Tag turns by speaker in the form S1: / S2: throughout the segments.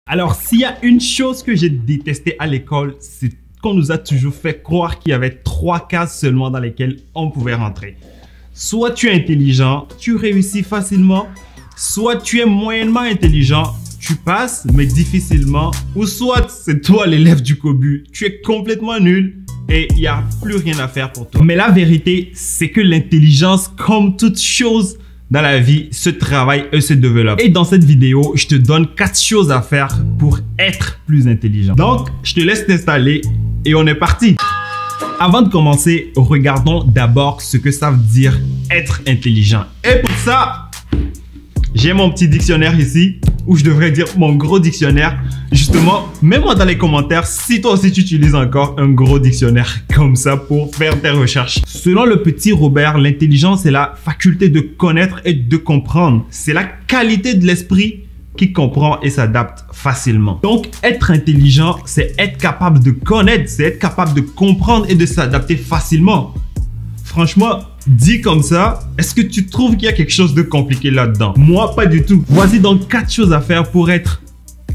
S1: Alors, s'il y a une chose que j'ai détestée à l'école, c'est qu'on nous a toujours fait croire qu'il y avait 3 cases seulement dans lesquelles on pouvait rentrer. Soit tu es intelligent, tu réussis facilement, soit tu es moyennement intelligent, tu passes mais difficilement, ou soit c'est toi l'élève du cobu, tu es complètement nul et il n'y a plus rien à faire pour toi. Mais la vérité, c'est que l'intelligence, comme toute chose dans la vie, se travaille et se développe. Et dans cette vidéo, je te donne 4 choses à faire pour être plus intelligent. Donc, je te laisse t'installer et on est parti. Avant de commencer, regardons d'abord ce que ça veut dire être intelligent. Et pour ça, j'ai mon petit dictionnaire ici, ou je devrais dire mon gros dictionnaire. Justement, mets-moi dans les commentaires si toi aussi tu utilises encore un gros dictionnaire comme ça pour faire tes recherches. Selon le petit Robert, l'intelligence est la faculté de connaître et de comprendre. C'est la qualité de l'esprit qui comprend et s'adapte facilement. Donc, être intelligent, c'est être capable de connaître, c'est être capable de comprendre et de s'adapter facilement. Franchement, dit comme ça, est-ce que tu trouves qu'il y a quelque chose de compliqué là-dedans? Moi, pas du tout. Voici donc 4 choses à faire pour être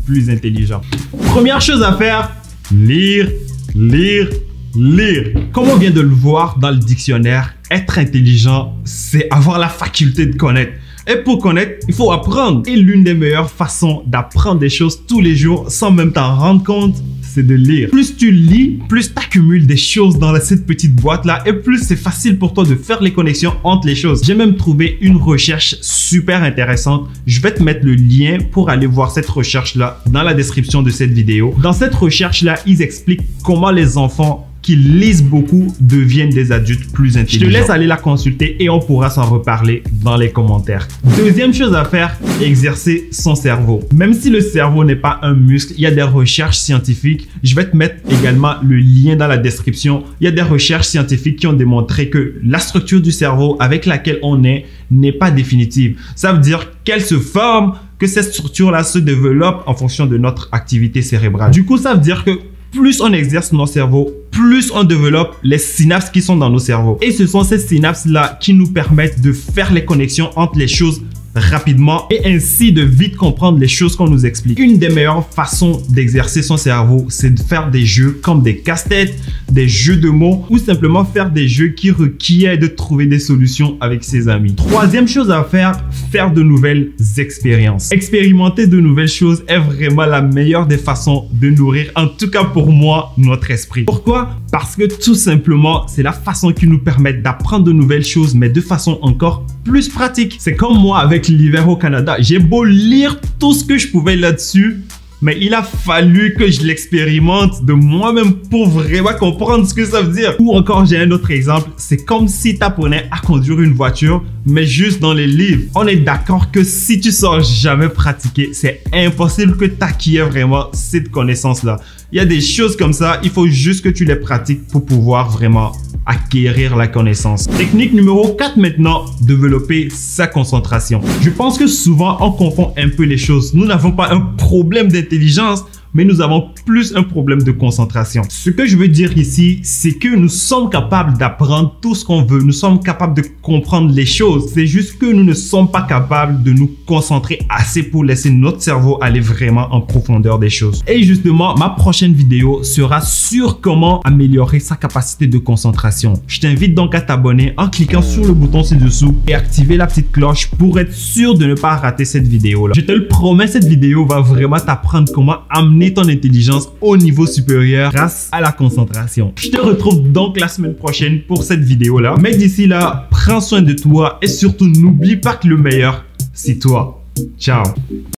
S1: plus intelligent. Première chose à faire, lire, lire, lire. Comme on vient de le voir dans le dictionnaire, être intelligent, c'est avoir la faculté de connaître. Et pour connaître, il faut apprendre. Et l'une des meilleures façons d'apprendre des choses tous les jours sans même t'en rendre compte, c'est de lire. Plus tu lis, plus tu accumules des choses dans cette petite boîte-là et plus c'est facile pour toi de faire les connexions entre les choses. J'ai même trouvé une recherche super intéressante. Je vais te mettre le lien pour aller voir cette recherche-là dans la description de cette vidéo. Dans cette recherche-là, ils expliquent comment les enfants qui lisent beaucoup deviennent des adultes plus intelligents. Je te laisse aller la consulter et on pourra s'en reparler dans les commentaires. Deuxième chose à faire, exercer son cerveau. Même si le cerveau n'est pas un muscle, il y a des recherches scientifiques. Je vais te mettre également le lien dans la description. Il y a des recherches scientifiques qui ont démontré que la structure du cerveau avec laquelle on est n'est pas définitive. Ça veut dire qu'elle se forme, que cette structure-là se développe en fonction de notre activité cérébrale. Du coup, ça veut dire que plus on exerce nos cerveaux, plus on développe les synapses qui sont dans nos cerveaux. Et ce sont ces synapses-là qui nous permettent de faire les connexions entre les choses rapidement et ainsi de vite comprendre les choses qu'on nous explique. Une des meilleures façons d'exercer son cerveau, c'est de faire des jeux comme des casse-têtes, des jeux de mots ou simplement faire des jeux qui requièrent de trouver des solutions avec ses amis. Troisième chose à faire de nouvelles expériences. Expérimenter de nouvelles choses est vraiment la meilleure des façons de nourrir, en tout cas pour moi, notre esprit. Pourquoi? Parce que tout simplement, c'est la façon qui nous permet d'apprendre de nouvelles choses, mais de façon encore plus pratique. C'est comme moi avec l'hiver au Canada. J'ai beau lire tout ce que je pouvais là-dessus, mais il a fallu que je l'expérimente de moi-même pour vraiment comprendre ce que ça veut dire. Ou encore, j'ai un autre exemple. C'est comme si tu apprenais à conduire une voiture, mais juste dans les livres. On est d'accord que si tu sors jamais pratiquer, c'est impossible que tu acquières vraiment cette connaissance-là. Il y a des choses comme ça, il faut juste que tu les pratiques pour pouvoir vraiment acquérir la connaissance. Technique numéro 4 maintenant, développer sa concentration. Je pense que souvent on confond un peu les choses. Nous n'avons pas un problème d'intelligence, mais nous avons plus un problème de concentration. Ce que je veux dire ici, c'est que nous sommes capables d'apprendre tout ce qu'on veut. Nous sommes capables de comprendre les choses. C'est juste que nous ne sommes pas capables de nous concentrer assez pour laisser notre cerveau aller vraiment en profondeur des choses. Et justement, ma prochaine vidéo sera sur comment améliorer sa capacité de concentration. Je t'invite donc à t'abonner en cliquant sur le bouton ci-dessous et activer la petite cloche pour être sûr de ne pas rater cette vidéo-là. Je te le promets, cette vidéo va vraiment t'apprendre comment amener ton intelligence au niveau supérieur grâce à la concentration. Je te retrouve donc la semaine prochaine pour cette vidéo là. Mais d'ici là, prends soin de toi et surtout n'oublie pas que le meilleur, c'est toi. Ciao.